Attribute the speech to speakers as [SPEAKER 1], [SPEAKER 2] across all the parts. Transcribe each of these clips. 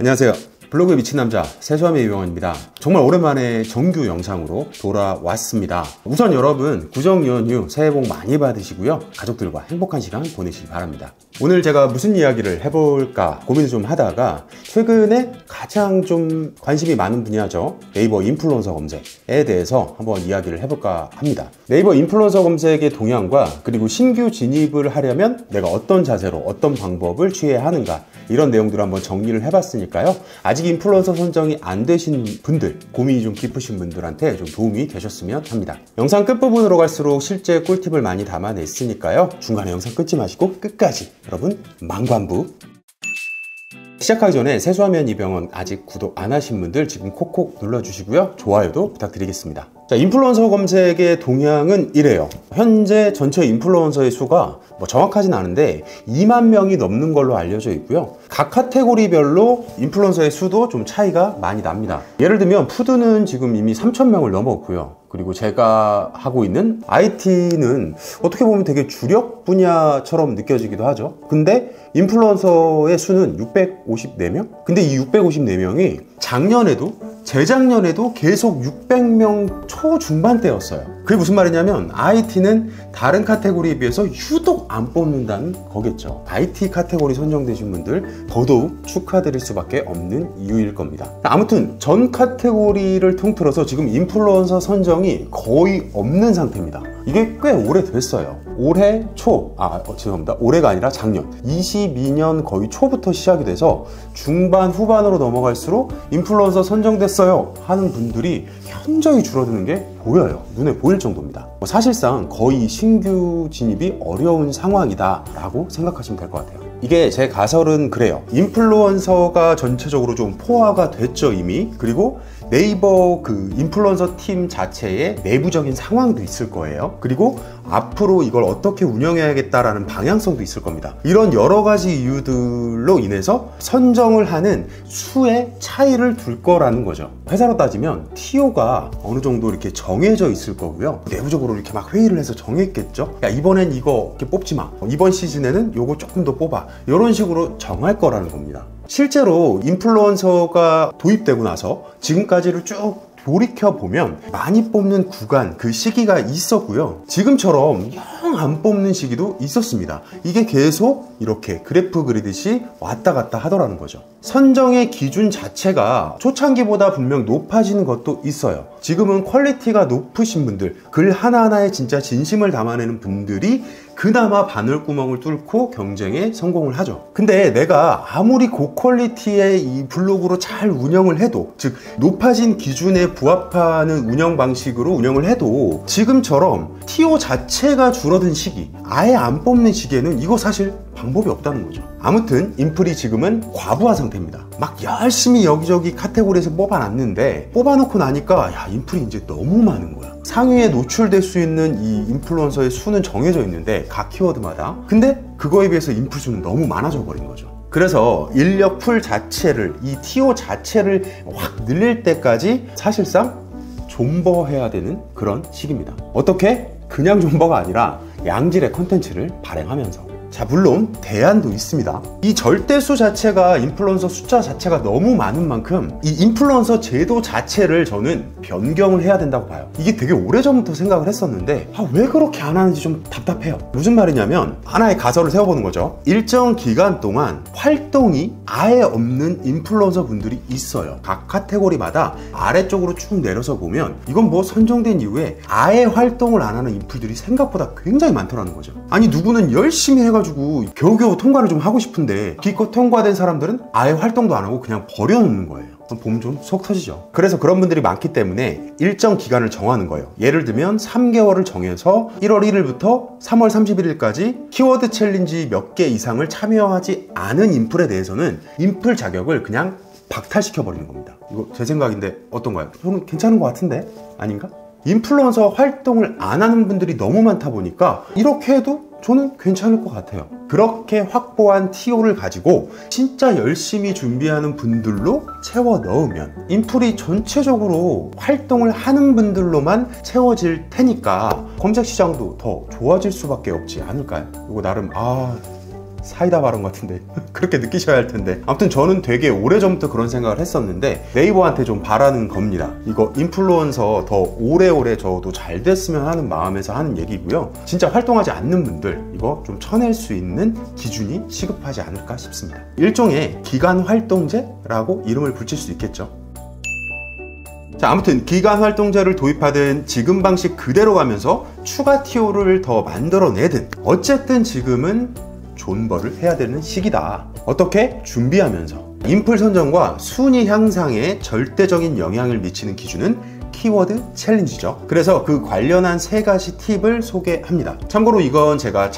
[SPEAKER 1] 안녕하세요. 블로그에 미친 남자 세수함의 유영원입니다. 정말 오랜만에 정규 영상으로 돌아왔습니다. 우선 여러분 구정 연휴 새해 복 많이 받으시고요. 가족들과 행복한 시간 보내시기 바랍니다. 오늘 제가 무슨 이야기를 해볼까 고민을 좀 하다가 최근에 가장 좀 관심이 많은 분야죠. 네이버 인플루언서 검색에 대해서 한번 이야기를 해볼까 합니다. 네이버 인플루언서 검색의 동향과 그리고 신규 진입을 하려면 내가 어떤 자세로 어떤 방법을 취해야 하는가 이런 내용들을 한번 정리를 해봤으니까요. 아직 인플루언서 선정이 안 되신 분들, 고민이 좀 깊으신 분들한테 좀 도움이 되셨으면 합니다. 영상 끝부분으로 갈수록 실제 꿀팁을 많이 담아냈으니까요. 중간에 영상 끊지 마시고 끝까지 여러분 만관부. 시작하기 전에 세수하면 이병헌 아직 구독 안 하신 분들 지금 콕콕 눌러주시고요. 좋아요도 부탁드리겠습니다. 자, 인플루언서 검색의 동향은 이래요. 현재 전체 인플루언서의 수가 정확하진 않은데 2만 명이 넘는 걸로 알려져 있고요. 각 카테고리별로 인플루언서의 수도 좀 차이가 많이 납니다. 예를 들면 푸드는 지금 이미 3,000명을 넘었고요. 그리고 제가 하고 있는 IT는 어떻게 보면 되게 주력 분야처럼 느껴지기도 하죠. 근데 인플루언서의 수는 654명? 근데 이 654명이 작년에도 재작년에도 계속 600명 초중반대였어요. 그게 무슨 말이냐면 IT는 다른 카테고리에 비해서 유독 안 뽑는다는 거겠죠. IT 카테고리 선정되신 분들 더더욱 축하드릴 수밖에 없는 이유일 겁니다. 아무튼 전 카테고리를 통틀어서 지금 인플루언서 선정이 거의 없는 상태입니다. 이게 꽤 오래됐어요. 올해 초, 죄송합니다. 올해가 아니라 작년 22년 거의 초부터 시작이 돼서 중반 후반으로 넘어갈수록 인플루언서 선정됐어요 하는 분들이 현저히 줄어드는 게 보여요. 눈에 보일 정도입니다. 사실상 거의 신규 진입이 어려운 상황이다 라고 생각하시면 될 것 같아요. 이게 제 가설은 그래요. 인플루언서가 전체적으로 좀 포화가 됐죠 이미. 그리고 네이버 그 인플루언서 팀 자체의 내부적인 상황도 있을 거예요. 그리고 앞으로 이걸 어떻게 운영해야겠다라는 방향성도 있을 겁니다. 이런 여러 가지 이유들로 인해서 선정을 하는 수의 차이를 둘 거라는 거죠. 회사로 따지면 TO가 어느 정도 이렇게 정해져 있을 거고요. 내부적으로 이렇게 막 회의를 해서 정했겠죠. 야, 이번엔 이거 이렇게 뽑지 마. 이번 시즌에는 요거 조금 더 뽑아. 이런 식으로 정할 거라는 겁니다. 실제로 인플루언서가 도입되고 나서 지금까지를 쭉 돌이켜보면 많이 뽑는 구간, 그 시기가 있었고요. 지금처럼 영 안 뽑는 시기도 있었습니다. 이게 계속 이렇게 그래프 그리듯이 왔다 갔다 하더라는 거죠. 선정의 기준 자체가 초창기보다 분명 높아지는 것도 있어요. 지금은 퀄리티가 높으신 분들, 글 하나하나에 진짜 진심을 담아내는 분들이 그나마 바늘구멍을 뚫고 경쟁에 성공을 하죠. 근데 내가 아무리 고퀄리티의 이 블로그로 잘 운영을 해도, 즉 높아진 기준에 부합하는 운영 방식으로 운영을 해도 지금처럼 TO 자체가 줄어든 시기, 아예 안 뽑는 시기에는 이거 사실 방법이 없다는 거죠. 아무튼 인플이 지금은 과부하 상태입니다. 막 열심히 여기저기 카테고리에서 뽑아놨는데 뽑아놓고 나니까 야, 인플이 이제 너무 많은 거야. 상위에 노출될 수 있는 이 인플루언서의 수는 정해져 있는데 각 키워드마다, 근데 그거에 비해서 인플 수는 너무 많아져 버린 거죠. 그래서 인력 풀 자체를, 이 TO 자체를 확 늘릴 때까지 사실상 존버해야 되는 그런 시기입니다. 어떻게? 그냥 존버가 아니라 양질의 컨텐츠를 발행하면서. 자, 물론 대안도 있습니다. 이 절대수 자체가 인플루언서 숫자 자체가 너무 많은 만큼 이 인플루언서 제도 자체를 저는 변경을 해야 된다고 봐요. 이게 되게 오래전부터 생각을 했었는데 왜 그렇게 안 하는지 좀 답답해요. 무슨 말이냐면 하나의 가설을 세워보는 거죠. 일정 기간 동안 활동이 아예 없는 인플루언서 분들이 있어요. 각 카테고리마다 아래쪽으로 쭉 내려서 보면 이건 뭐 선정된 이후에 아예 활동을 안 하는 인플들이 생각보다 굉장히 많더라는 거죠. 아니 누구는 열심히 해가지고 겨우겨우 통과를 좀 하고 싶은데 기껏 통과된 사람들은 아예 활동도 안 하고 그냥 버려놓는 거예요. 보면 좀 속 터지죠. 그래서 그런 분들이 많기 때문에 일정 기간을 정하는 거예요. 예를 들면 3개월을 정해서 1월 1일부터 3월 31일까지 키워드 챌린지 몇 개 이상을 참여하지 않은 인플에 대해서는 인플 자격을 그냥 박탈시켜버리는 겁니다. 이거 제 생각인데 어떤가요? 저는 괜찮은 것 같은데? 아닌가? 인플루언서 활동을 안 하는 분들이 너무 많다 보니까 이렇게 해도 저는 괜찮을 것 같아요. 그렇게 확보한 TO를 가지고 진짜 열심히 준비하는 분들로 채워 넣으면 인플이 전체적으로 활동을 하는 분들로만 채워질 테니까 검색 시장도 더 좋아질 수밖에 없지 않을까요? 이거 나름 사이다 발언 같은데 그렇게 느끼셔야 할 텐데, 아무튼 저는 되게 오래전부터 그런 생각을 했었는데 네이버한테 좀 바라는 겁니다. 이거 인플루언서 더 오래오래 저도 잘 됐으면 하는 마음에서 하는 얘기고요. 진짜 활동하지 않는 분들 이거 좀 쳐낼 수 있는 기준이 시급하지 않을까 싶습니다. 일종의 기간 활동제라고 이름을 붙일 수 있겠죠. 자, 아무튼 기간 활동제를 도입하든 지금 방식 그대로 가면서 추가 TO를 더 만들어내든 어쨌든 지금은 존버를 해야 되는 시기다. 어떻게? 준비하면서. 인플 선정과 순위 향상에 절대적인 영향을 미치는 기준은 키워드 챌린지죠. 그래서 그 관련한 3가지 팁을 소개합니다. 참고로 이건 제가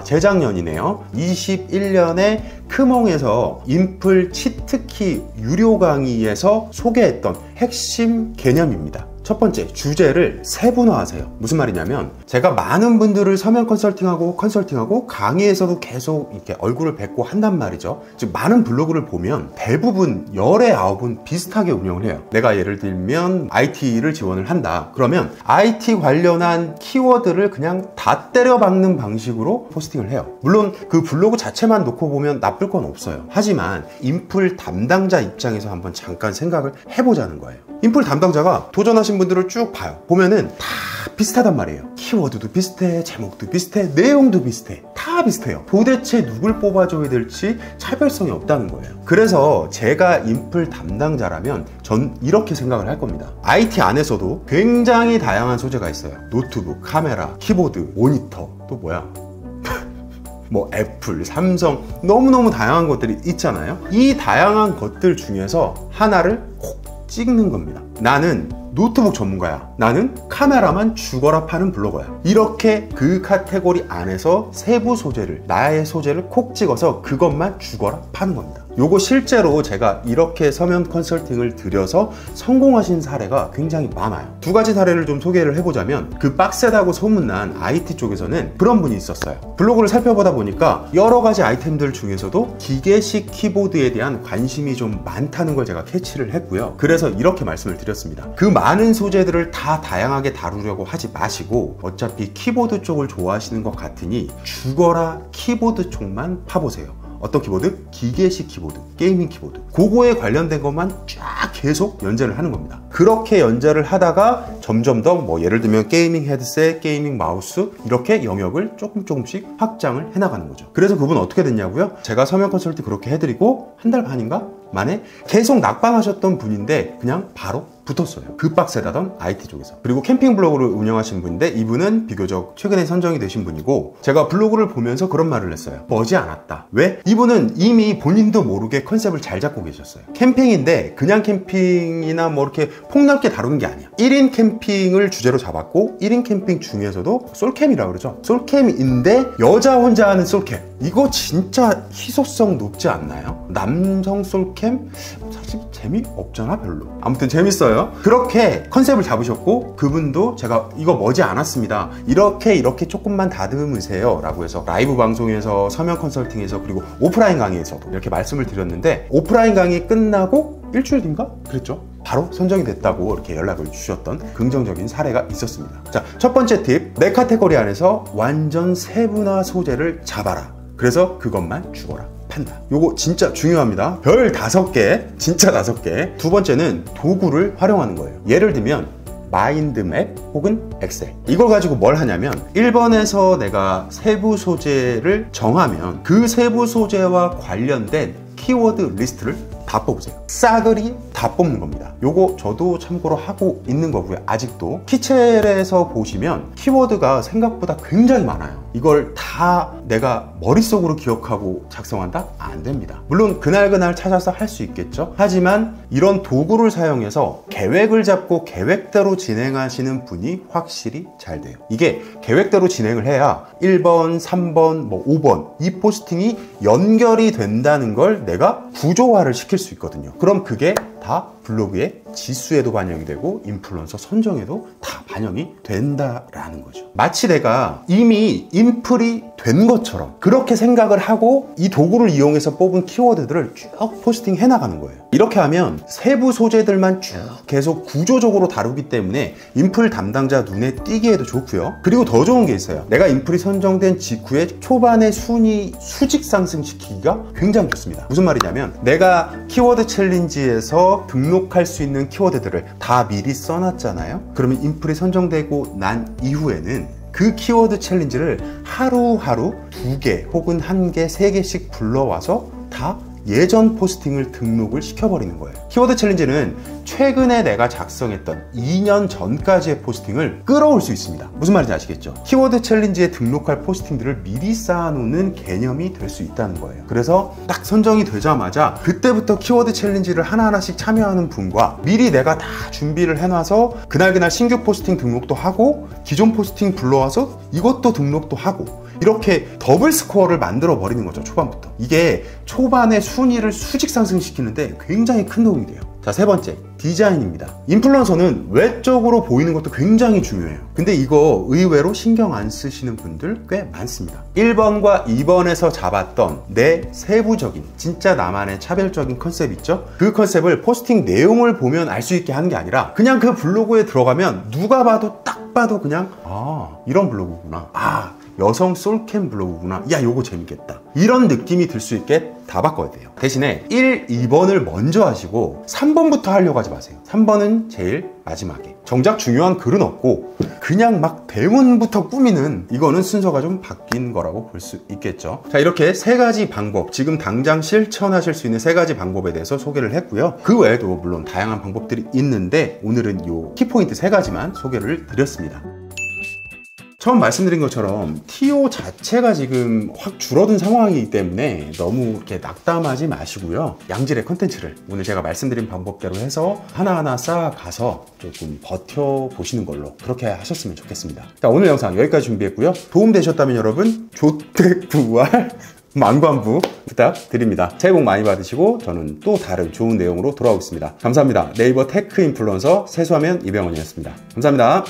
[SPEAKER 1] 재작년이네요. 21년에 크몽에서 인플 치트키 유료 강의에서 소개했던 핵심 개념입니다. 첫 번째, 주제를 세분화하세요. 무슨 말이냐면 제가 많은 분들을 서면 컨설팅하고 강의에서도 계속 이렇게 얼굴을 뵙고 한단 말이죠. 즉 많은 블로그를 보면 대부분 10에 9은 비슷하게 운영을 해요. 내가 예를 들면 IT를 지원을 한다. 그러면 IT 관련한 키워드를 그냥 다 때려박는 방식으로 포스팅을 해요. 물론 그 블로그 자체만 놓고 보면 나쁠 건 없어요. 하지만 인플 담당자 입장에서 한번 잠깐 생각을 해보자는 거예요. 인플 담당자가 도전하신 분들을 쭉 봐요. 보면은 다 비슷하단 말이에요. 키워드도 비슷해, 제목도 비슷해, 내용도 비슷해. 다 비슷해요. 도대체 누굴 뽑아줘야 될지 차별성이 없다는 거예요. 그래서 제가 인플 담당자라면 전 이렇게 생각을 할 겁니다. IT 안에서도 굉장히 다양한 소재가 있어요. 노트북, 카메라, 키보드, 모니터, 또 뭐야? 뭐 애플, 삼성, 너무너무 다양한 것들이 있잖아요. 이 다양한 것들 중에서 하나를 콕 찍는 겁니다. 나는 노트북 전문가야. 나는 카메라만 죽어라 파는 블로거야. 이렇게 그 카테고리 안에서 세부 소재를, 나의 소재를 콕 찍어서 그것만 죽어라 파는 겁니다. 요거 실제로 제가 이렇게 서면 컨설팅을 드려서 성공하신 사례가 굉장히 많아요. 2가지 사례를 좀 소개를 해보자면, 그 빡세다고 소문난 IT 쪽에서는 그런 분이 있었어요. 블로그를 살펴보다 보니까 여러 가지 아이템들 중에서도 기계식 키보드에 대한 관심이 좀 많다는 걸 제가 캐치를 했고요. 그래서 이렇게 말씀을 드렸습니다. 그 많은 소재들을 다 다양하게 다루려고 하지 마시고 어차피 키보드 쪽을 좋아하시는 것 같으니 죽어라 키보드 쪽만 파보세요. 어떤 키보드? 기계식 키보드, 게이밍 키보드. 그거에 관련된 것만 쫙 계속 연재를 하는 겁니다. 그렇게 연재를 하다가 점점 더 뭐 예를 들면 게이밍 헤드셋, 게이밍 마우스, 이렇게 영역을 조금씩 확장을 해나가는 거죠. 그래서 그분 어떻게 됐냐고요? 제가 서면 컨설팅 그렇게 해드리고 한 달 반인가? 만에 계속 낙방하셨던 분인데 그냥 바로 붙었어요. 그 빡세다던 IT 쪽에서. 그리고 캠핑 블로그를 운영하신 분인데 이분은 비교적 최근에 선정이 되신 분이고, 제가 블로그를 보면서 그런 말을 했어요. 머지않았다. 왜? 이분은 이미 본인도 모르게 컨셉을 잘 잡고 계셨어요. 캠핑인데 그냥 캠핑이나 뭐 이렇게 폭넓게 다루는 게 아니야. 1인 캠핑을 주제로 잡았고 1인 캠핑 중에서도 솔캠이라고 그러죠. 솔캠인데 여자 혼자 하는 솔캠. 이거 진짜 희소성 높지 않나요? 남성 솔캠? 사실 재미없잖아 별로. 아무튼 재밌어요. 그렇게 컨셉을 잡으셨고 그분도 제가 이거 머지않았습니다. 이렇게 조금만 다듬으세요 라고 해서 라이브 방송에서, 서면 컨설팅에서, 그리고 오프라인 강의에서도 이렇게 말씀을 드렸는데, 오프라인 강의 끝나고 일주일 뒤인가? 그랬죠. 바로 선정이 됐다고 이렇게 연락을 주셨던 긍정적인 사례가 있었습니다. 자, 첫 번째 팁, 내 카테고리 안에서 완전 세분화 소재를 잡아라. 그래서 그것만 죽어라 판다. 요거 진짜 중요합니다. 별 5개, 진짜 5개. 두 번째는 도구를 활용하는 거예요. 예를 들면 마인드맵 혹은 엑셀. 이걸 가지고 뭘 하냐면 1번에서 내가 세부 소재를 정하면 그 세부 소재와 관련된 키워드 리스트를 다 뽑으세요. 싸그리 다 뽑는 겁니다. 요거 저도 참고로 하고 있는 거고요. 아직도 키첼에서 보시면 키워드가 생각보다 굉장히 많아요. 이걸 다 내가 머릿속으로 기억하고 작성한다? 안 됩니다. 물론 그날 찾아서 할 수 있겠죠. 하지만 이런 도구를 사용해서 계획을 잡고 계획대로 진행하시는 분이 확실히 잘 돼요. 이게 계획대로 진행을 해야 1번, 3번, 뭐 5번 이 포스팅이 연결이 된다는 걸 내가 구조화를 시킬 수 있거든요. 그럼 그게 다 블로그의 지수에도 반영이 되고 인플루언서 선정에도 다 반영이 된다라는 거죠. 마치 내가 이미 인플이 된 것처럼 그렇게 생각을 하고 이 도구를 이용해서 뽑은 키워드들을 쭉 포스팅 해나가는 거예요. 이렇게 하면 세부 소재들만 쭉 계속 구조적으로 다루기 때문에 인플 담당자 눈에 띄기에도 좋고요. 그리고 더 좋은 게 있어요. 내가 인플이 선정된 직후에 초반에 순위 수직 상승시키기가 굉장히 좋습니다. 무슨 말이냐면 내가 키워드 챌린지에서 등록할 수 있는 키워드들을 다 미리 써놨잖아요. 그러면 인플이 선정되고 난 이후에는 그 키워드 챌린지를 하루하루 2개 혹은 1개, 3개씩 불러와서 다 예전 포스팅을 등록을 시켜버리는 거예요. 키워드 챌린지는 최근에 내가 작성했던 2년 전까지의 포스팅을 끌어올 수 있습니다. 무슨 말인지 아시겠죠? 키워드 챌린지에 등록할 포스팅들을 미리 쌓아놓는 개념이 될 수 있다는 거예요. 그래서 딱 선정이 되자마자 그때부터 키워드 챌린지를 하나하나씩 참여하는 분과 미리 내가 다 준비를 해놔서 그날 신규 포스팅 등록도 하고 기존 포스팅 불러와서 이것도 등록도 하고 이렇게 더블 스코어를 만들어 버리는 거죠. 초반부터. 이게 초반에 순위를 수직 상승시키는데 굉장히 큰 도움이 돼요. 자, 세 번째, 디자인입니다. 인플루언서는 외적으로 보이는 것도 굉장히 중요해요. 근데 이거 의외로 신경 안 쓰시는 분들 꽤 많습니다. 1번과 2번에서 잡았던 내 세부적인 진짜 나만의 차별적인 컨셉 있죠? 그 컨셉을 포스팅 내용을 보면 알 수 있게 하는 게 아니라 그냥 그 블로그에 들어가면 누가 봐도 딱 봐도 그냥 이런 블로그구나, 여성 솔캠 블로그구나, 야 요거 재밌겠다, 이런 느낌이 들 수 있게 다 바꿔야 돼요. 대신에 1, 2번을 먼저 하시고 3번부터 하려고 하지 마세요. 3번은 제일 마지막에. 정작 중요한 글은 없고 그냥 막 대문부터 꾸미는, 이거는 순서가 좀 바뀐 거라고 볼 수 있겠죠. 자, 이렇게 3가지 방법, 지금 당장 실천하실 수 있는 3가지 방법에 대해서 소개를 했고요. 그 외에도 물론 다양한 방법들이 있는데 오늘은 요 키포인트 3가지만 소개를 드렸습니다. 처음 말씀드린 것처럼 TO 자체가 지금 확 줄어든 상황이기 때문에 너무 이렇게 낙담하지 마시고요. 양질의 컨텐츠를 오늘 제가 말씀드린 방법대로 해서 하나하나 쌓아가서 조금 버텨보시는 걸로 그렇게 하셨으면 좋겠습니다. 자, 오늘 영상 여기까지 준비했고요. 도움되셨다면 여러분 조택부활 만관부 부탁드립니다. 새해 복 많이 받으시고 저는 또 다른 좋은 내용으로 돌아오겠습니다. 감사합니다. 네이버 테크 인플루언서 세수하면 이병헌이었습니다. 감사합니다.